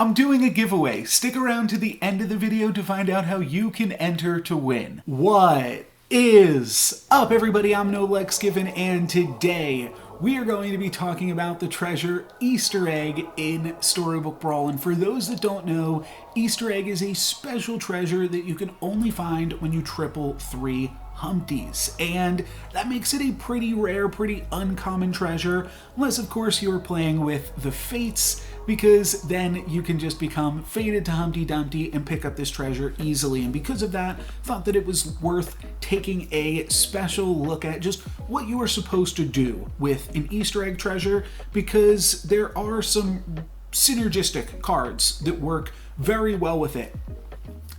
I'm doing a giveaway. Stick around to the end of the video to find out how you can enter to win. What is up, everybody? I'm NoLexGiven, and today we are going to be talking about the treasure Easter egg in Storybook Brawl. And for those that don't know, Easter egg is a special treasure that you can only find when you triple 3 Humpties, and that makes it a pretty rare, pretty uncommon treasure, unless of course you're playing with the Fates, because then you can just become fated to Humpty Dumpty and pick up this treasure easily. And because of that, thought that it was worth taking a special look at just what you are supposed to do with an Easter egg treasure, because there are some synergistic cards that work very well with it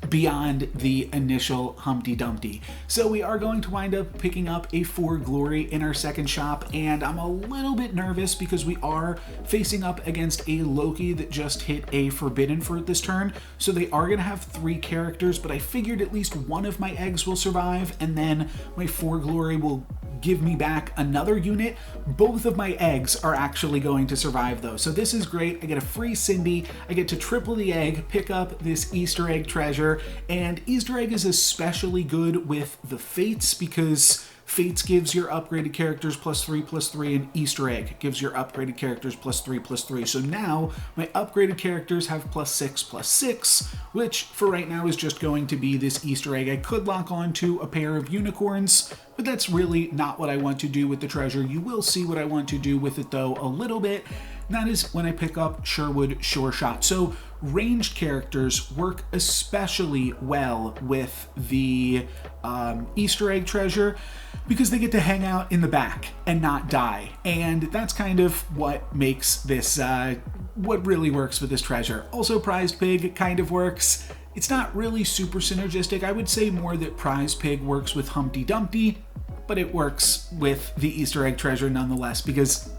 beyond the initial Humpty Dumpty. So we are going to wind up picking up a 4 Glory in our second shop, and I'm a little bit nervous because we are facing up against a Loki that just hit a Forbidden for this turn, so they are going to have 3 characters, but I figured at least one of my eggs will survive, and then my 4 Glory will give me back another unit. Both of my eggs are actually going to survive though, so this is great. I get a free Cindy, I get to triple the egg, pick up this Easter egg treasure, and Easter egg is especially good with the Fates because Fates gives your upgraded characters +3/+3, and Easter egg gives your upgraded characters +3/+3. So now my upgraded characters have +6/+6, which for right now is just going to be this Easter egg. I could lock on to a pair of unicorns, but that's really not what I want to do with the treasure. You will see what I want to do with it though a little bit. And that is when I pick up Sherwood Sure Shot. So ranged characters work especially well with the Easter egg treasure because they get to hang out in the back and not die. And that's kind of what makes this, what really works with this treasure. Also, Prized Pig kind of works. It's not really super synergistic. I would say more that Prized Pig works with Humpty Dumpty, but it works with the Easter egg treasure nonetheless because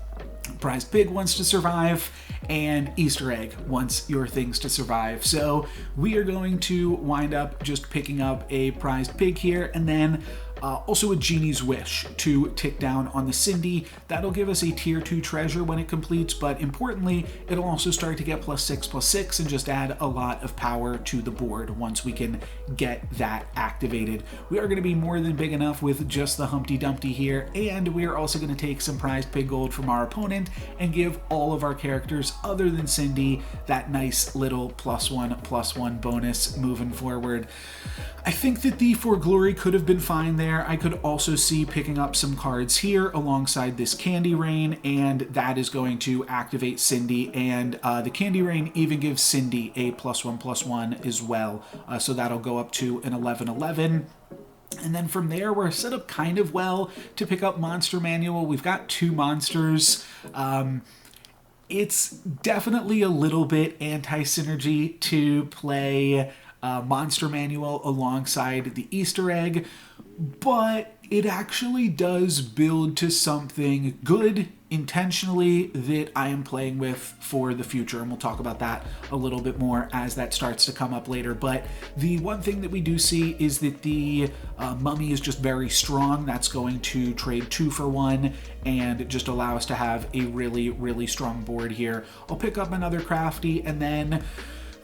Prized Pig wants to survive, and Easter egg wants your things to survive. So we are going to wind up just picking up a Prized Pig here, and then also a Genie's Wish to tick down on the Cindy. That'll give us a tier 2 treasure when it completes, but importantly, it'll also start to get +6/+6 and just add a lot of power to the board once we can get that activated. We are going to be more than big enough with just the Humpty Dumpty here, and we are also going to take some Prized Pig gold from our opponent and give all of our characters other than Cindy that nice little +1/+1 bonus moving forward. I think that the 4 Glory could have been fine there. I could also see picking up some cards here alongside this Candy Rain, and that is going to activate Cindy, and the Candy Rain even gives Cindy a +1/+1 as well, so that'll go up to an 11/11. And then from there, we're set up kind of well to pick up Monster Manual. We've got 2 monsters. It's definitely a little bit anti-synergy to play Monster Manual alongside the Easter egg, but it actually does build to something good intentionally that I am playing with for the future, and we'll talk about that a little bit more as that starts to come up later. But the one thing that we do see is that the Mummy is just very strong. That's going to trade 2 for 1 and just allow us to have a really, really strong board here. I'll pick up another Crafty, and then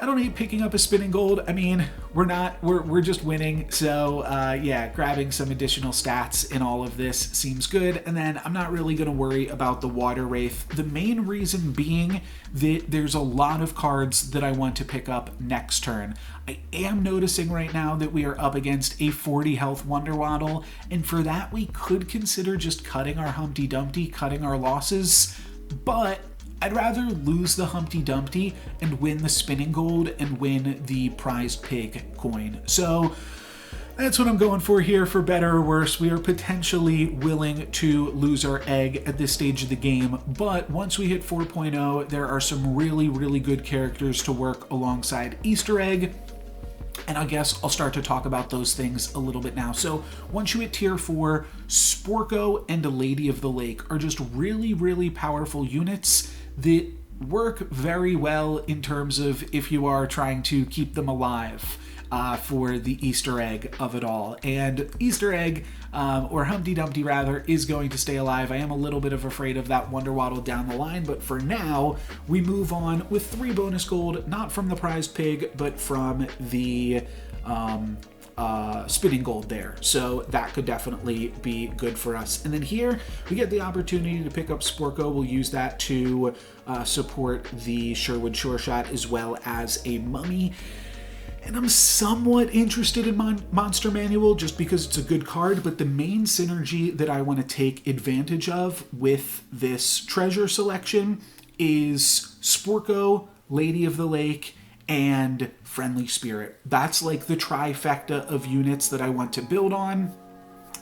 I don't hate picking up a Spinning Gold. I mean, we're just winning. So yeah, grabbing some additional stats in all of this seems good. And then I'm not really going to worry about the Water Wraith. The main reason being that there's a lot of cards that I want to pick up next turn. I am noticing right now that we are up against a 40 health Wonder Waddle. And for that, we could consider just cutting our Humpty Dumpty, cutting our losses. But I'd rather lose the Humpty Dumpty and win the Spinning Gold and win the Prized Pig coin. So that's what I'm going for here. For better or worse, we are potentially willing to lose our egg at this stage of the game, but once we hit 4.0, there are some really, really good characters to work alongside Easter egg. And I guess I'll start to talk about those things a little bit now. So once you hit tier 4, Sporko and a Lady of the Lake are just really, really powerful units that work very well in terms of if you are trying to keep them alive for the Easter egg of it all. And Easter egg, or Humpty Dumpty rather, is going to stay alive. I am a little bit afraid of that Wonder Waddle down the line, but for now, we move on with 3 bonus gold, not from the prized pig, but from the spinning gold there. So that could definitely be good for us. And then here we get the opportunity to pick up Sporko. We'll use that to support the Sherwood Sure Shot as well as a mummy. And I'm somewhat interested in Monster Manual just because it's a good card, but the main synergy that I want to take advantage of with this treasure selection is Sporko, Lady of the Lake, and Friendly Spirit. That's like the trifecta of units that I want to build on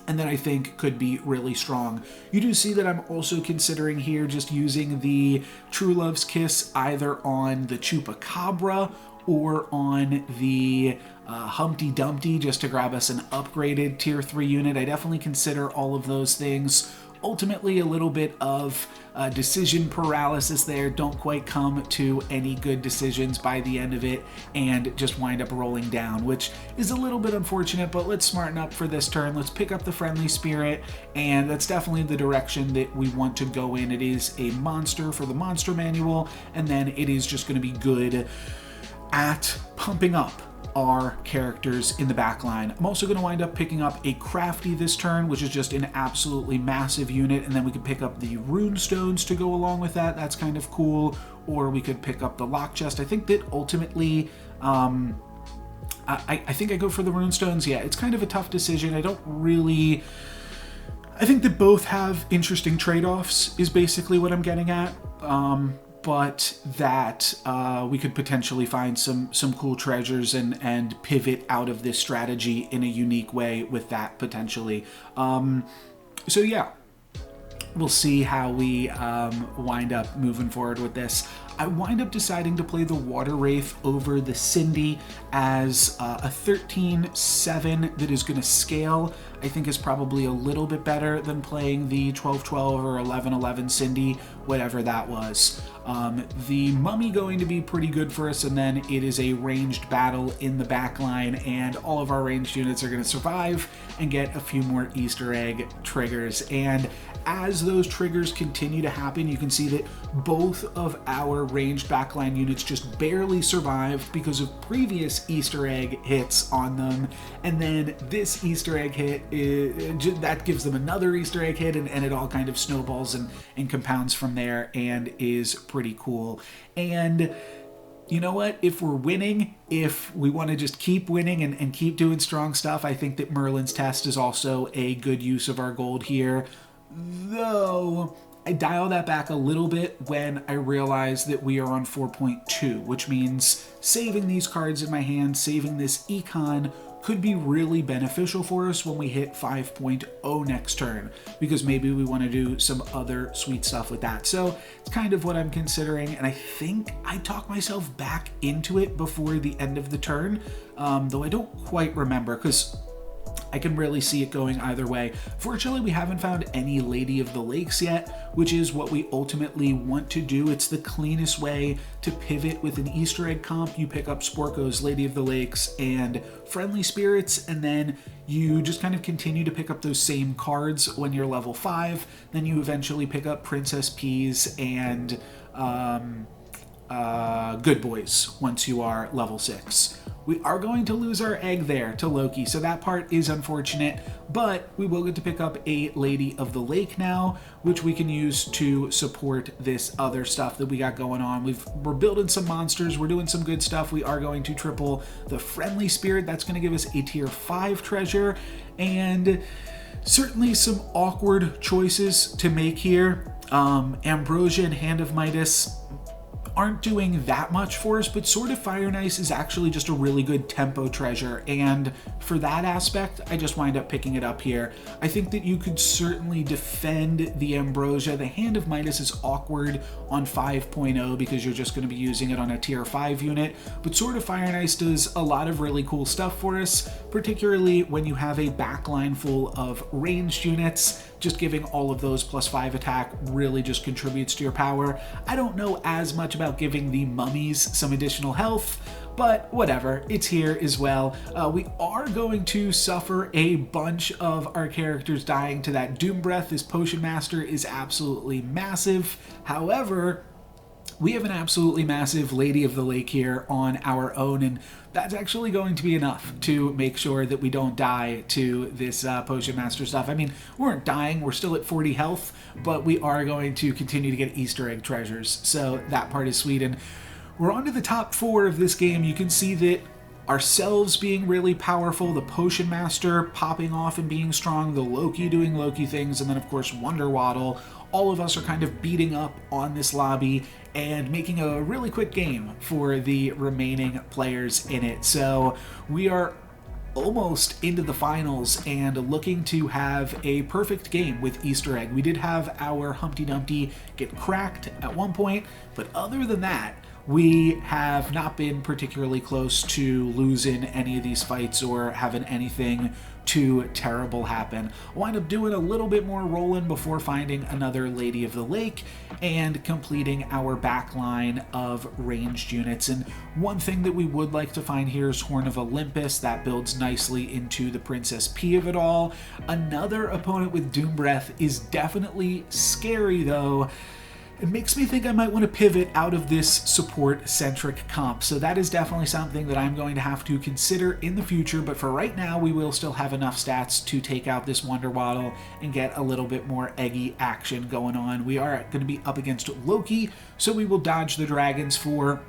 and that I think could be really strong. You do see that I'm also considering here just using the True Love's Kiss either on the Chupacabra or on the Humpty Dumpty just to grab us an upgraded tier 3 unit. I definitely consider all of those things. Ultimately, a little bit of decision paralysis there. Don't quite come to any good decisions by the end of it and just wind up rolling down, which is a little bit unfortunate, but let's smarten up for this turn. Let's pick up the Friendly Spirit, and that's definitely the direction that we want to go in. It is a monster for the Monster Manual, and then it is just going to be good at pumping up our characters in the back line. I'm also going to wind up picking up a Crafty this turn, which is just an absolutely massive unit, and then we can pick up the Rune Stones to go along with that. That's kind of cool. Or we could pick up the Lock Chest. I think that ultimately, I think I go for the Rune Stones. Yeah, it's kind of a tough decision. I think that both have interesting trade-offs is basically what I'm getting at. But that we could potentially find some cool treasures and pivot out of this strategy in a unique way with that potentially. So yeah, we'll see how we wind up moving forward with this. I wind up deciding to play the Water Wraith over the Cindy as a 13-7 that is going to scale. I think is probably a little bit better than playing the 12-12 or 11-11 Cindy, whatever that was. The Mummy going to be pretty good for us, and then it is a ranged battle in the back line, and all of our ranged units are going to survive and get a few more Easter egg triggers. And as those triggers continue to happen, you can see that both of our ranged backline units just barely survived because of previous Easter egg hits on them, and then this Easter egg hit, that gives them another Easter egg hit, and it all kind of snowballs and compounds from there and is pretty cool. And you know what? If we're winning, if we want to just keep winning and keep doing strong stuff, I think that Merlin's Test is also a good use of our gold here. Though I dial that back a little bit when I realize that we are on 4.2, which means saving these cards in my hand, saving this econ, could be really beneficial for us when we hit 5.0 next turn, because maybe we want to do some other sweet stuff with that. So it's kind of what I'm considering, and I think I talk myself back into it before the end of the turn, though I don't quite remember, because I can really see it going either way. Fortunately, we haven't found any Lady of the Lakes yet, which is what we ultimately want to do. It's the cleanest way to pivot with an Easter egg comp. You pick up Sporko's Lady of the Lakes and Friendly Spirits, and then you just kind of continue to pick up those same cards when you're level 5. Then you eventually pick up Princess Peas and Good Boys once you are level 6. We are going to lose our egg there to Loki, so that part is unfortunate, but we will get to pick up a Lady of the Lake now, which we can use to support this other stuff that we got going on. We're building some monsters, we're doing some good stuff. We are going to triple the Friendly Spirit. That's going to give us a tier 5 treasure, and certainly some awkward choices to make here. Ambrosia and Hand of Midas aren't doing that much for us, but Sword of Fire and Ice is actually just a really good tempo treasure, and for that aspect, I just wind up picking it up here. I think that you could certainly defend the Ambrosia. The Hand of Midas is awkward on 5.0 because you're just going to be using it on a tier 5 unit, but Sword of Fire and Ice does a lot of really cool stuff for us, particularly when you have a backline full of ranged units just giving all of those +5 attack really just contributes to your power. I don't know as much about giving the mummies some additional health, but whatever, it's here as well. We are going to suffer a bunch of our characters dying to that Doom Breath. This Potion Master is absolutely massive. However, we have an absolutely massive Lady of the Lake here on our own, and that's actually going to be enough to make sure that we don't die to this Potion Master stuff. I mean, we weren't dying, we're still at 40 health, but we are going to continue to get Easter egg treasures, so that part is sweet. And we're on to the top 4 of this game. You can see that ourselves being really powerful, the Potion Master popping off and being strong, the Loki doing Loki things, and then of course Wonder Waddle. All of us are kind of beating up on this lobby and making a really quick game for the remaining players in it. So we are almost into the finals and looking to have a perfect game with Easter egg. We did have our Humpty Dumpty get cracked at one point, but other than that, we have not been particularly close to losing any of these fights or having anything too terrible happen. I'll wind up doing a little bit more rolling before finding another Lady of the Lake and completing our backline of ranged units. And one thing that we would like to find here is Horn of Olympus. That builds nicely into the Princess P of it all. Another opponent with Doom Breath is definitely scary though. It makes me think I might want to pivot out of this support-centric comp, so that is definitely something that I'm going to have to consider in the future, but for right now, we will still have enough stats to take out this Wonder Waddle and get a little bit more eggy action going on. We are going to be up against Loki, so we will dodge the dragons for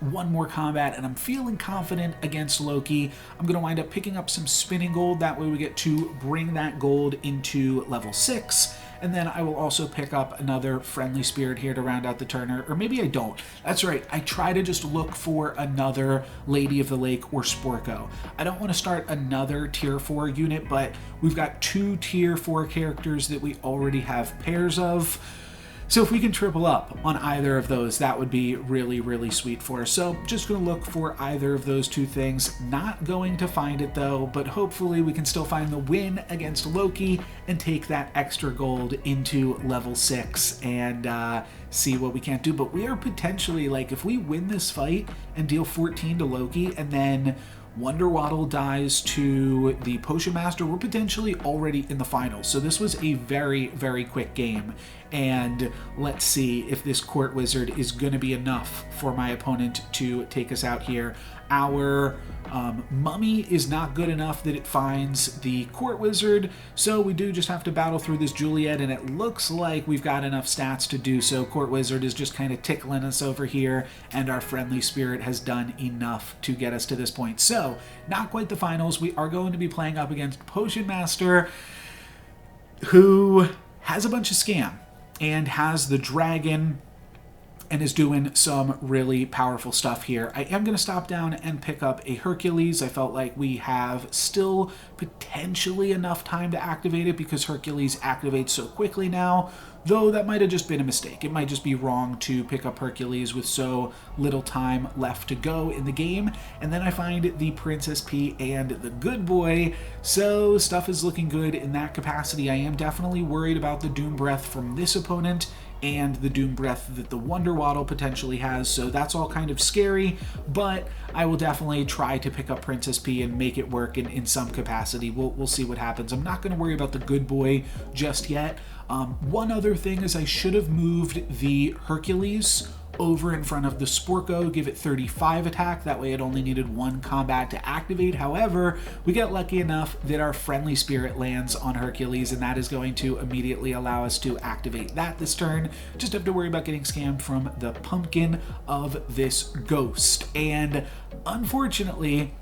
one more combat, and I'm feeling confident against Loki. I'm going to wind up picking up some spinning gold. That way we get to bring that gold into level 6. And then I will also pick up another friendly spirit here to round out the turn, or maybe I don't. That's right, I try to just look for another Lady of the Lake or Sporko. I don't want to start another tier 4 unit, but we've got 2 tier 4 characters that we already have pairs of. So if we can triple up on either of those, that would be really, really sweet for us. So just going to look for either of those 2 things. Not going to find it though, but hopefully we can still find the win against Loki and take that extra gold into level 6 and see what we can't do. But we are potentially, like, if we win this fight and deal 14 to Loki and then Wonder Waddle dies to the Potion Master, we're potentially already in the finals. So this was a very, very quick game. And let's see if this Court Wizard is going to be enough for my opponent to take us out here. Our Mummy is not good enough that it finds the Court Wizard, so we do just have to battle through this Juliet, and it looks like we've got enough stats to do so. Court Wizard is just kind of tickling us over here, and our friendly spirit has done enough to get us to this point. So, not quite the finals. We are going to be playing up against Potion Master, who has a bunch of scam and has the dragon and is doing some really powerful stuff here. I am going to stop down and pick up a Hercules. I felt like we have still potentially enough time to activate it because Hercules activates so quickly now, though that might have just been a mistake. It might just be wrong to pick up Hercules with so little time left to go in the game. And then I find the Princess P and the Good Boy, so stuff is looking good in that capacity. I am definitely worried about the Doom Breath from this opponent and the Doom Breath that the Wonder Waddle potentially has, so that's all kind of scary, but I will definitely try to pick up Princess P and make it work in some capacity. We'll see what happens. I'm not going to worry about the Good Boy just yet. One other thing is I should have moved the Hercules over in front of the Sporko, give it 35 attack. That way it only needed 1 combat to activate. However, we get lucky enough that our friendly spirit lands on Hercules, and that is going to immediately allow us to activate that this turn. Just have to worry about getting scammed from the pumpkin of this ghost. And unfortunately,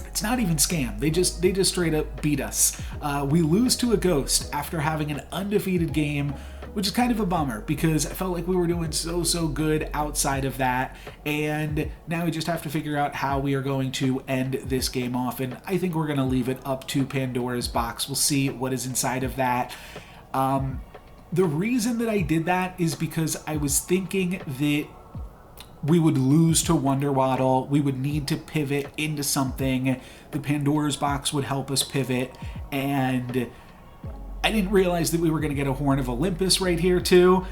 it's not even scam. They just straight up beat us. We lose to a ghost after having an undefeated game, which is kind of a bummer because I felt like we were doing so good outside of that, and now we just have to figure out how we are going to end this game off, and I think we're going to leave it up to Pandora's box. We'll see what is inside of that. The reason that I did that is because I was thinking that we would lose to Wonder Waddle, we would need to pivot into something, the Pandora's box would help us pivot, and I didn't realize that we were going to get a Horn of Olympus right here too,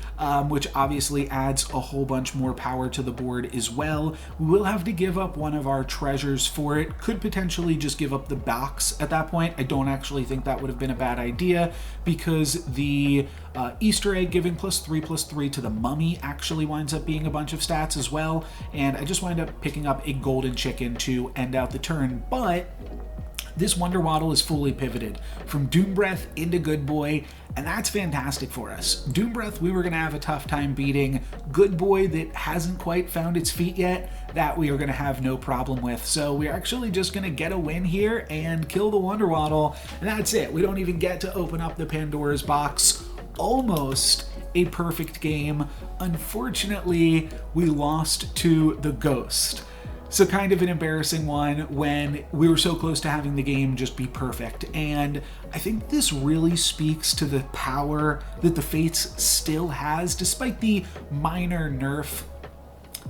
which obviously adds a whole bunch more power to the board as well. We will have to give up one of our treasures for it. Could potentially just give up the box at that point. I don't actually think that would have been a bad idea because the Easter egg giving +3/+3 to the mummy actually winds up being a bunch of stats as well. And I just wind up picking up a golden chicken to end out the turn. But this Wonder Waddle is fully pivoted from Doom Breath into Good Boy, and that's fantastic for us. Doom Breath, we were going to have a tough time beating. Good Boy, that hasn't quite found its feet yet, that we are going to have no problem with. So we're actually just going to get a win here and kill the Wonder Waddle, and that's it. We don't even get to open up the Pandora's box. Almost a perfect game. Unfortunately, we lost to the Ghost. So kind of an embarrassing one when we were so close to having the game just be perfect. And I think this really speaks to the power that the Fates still has, despite the minor nerf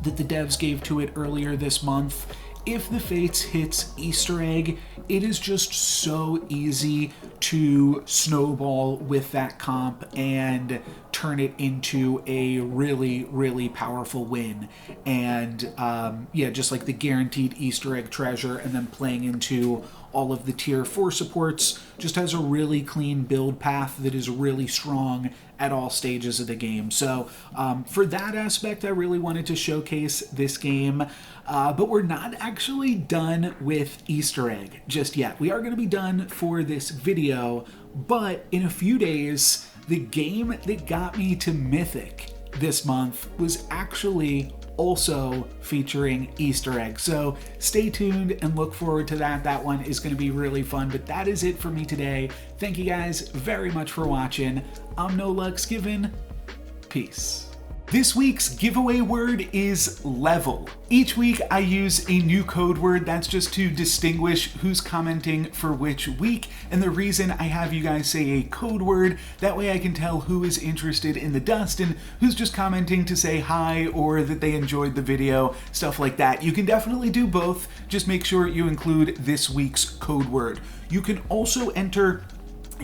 that the devs gave to it earlier this month. If the Fates hits Easter egg, it is just so easy to snowball with that comp and turn it into a really, really powerful win. And yeah, just like the guaranteed Easter egg treasure and then playing into all of the tier 4 supports just has a really clean build path that is really strong at all stages of the game. So for that aspect, I really wanted to showcase this game. But we're not actually done with Easter egg just yet. We are going to be done for this video, but in a few days, the game that got me to Mythic this month was actually also featuring Easter eggs. So stay tuned and look forward to that. That one is going to be really fun, but that is it for me today. Thank you guys very much for watching. I'm No Luck's Given. Peace. This week's giveaway word is level. Each week I use a new code word. That's just to distinguish who's commenting for which week. And the reason I have you guys say a code word, that way I can tell who is interested in the dust and who's just commenting to say hi or that they enjoyed the video, stuff like that. You can definitely do both. Just make sure you include this week's code word. You can also enter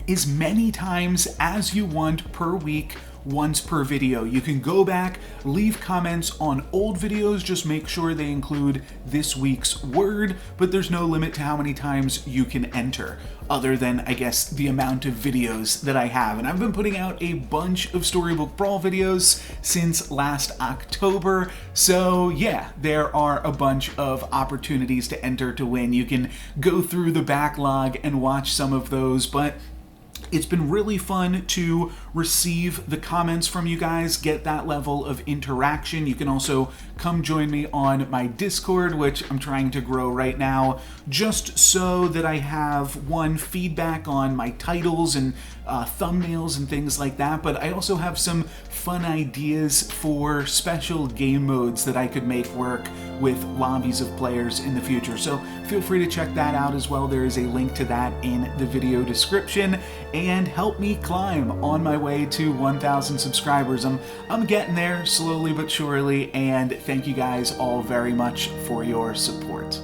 as many times as you want per week, once per video. You can go back, leave comments on old videos, just make sure they include this week's word, but there's no limit to how many times you can enter, other than, I guess, the amount of videos that I have. And I've been putting out a bunch of Storybook Brawl videos since last October, so yeah, there are a bunch of opportunities to enter to win. You can go through the backlog and watch some of those, but it's been really fun to receive the comments from you guys, get that level of interaction. You can also come join me on my Discord, which I'm trying to grow right now, just so that I have, one, feedback on my titles and thumbnails and things like that, but I also have some fun ideas for special game modes that I could make work with lobbies of players in the future. So feel free to check that out as well. There is a link to that in the video description, and help me climb on my way to 1,000 subscribers. I'm getting there slowly but surely, and thank you guys all very much for your support.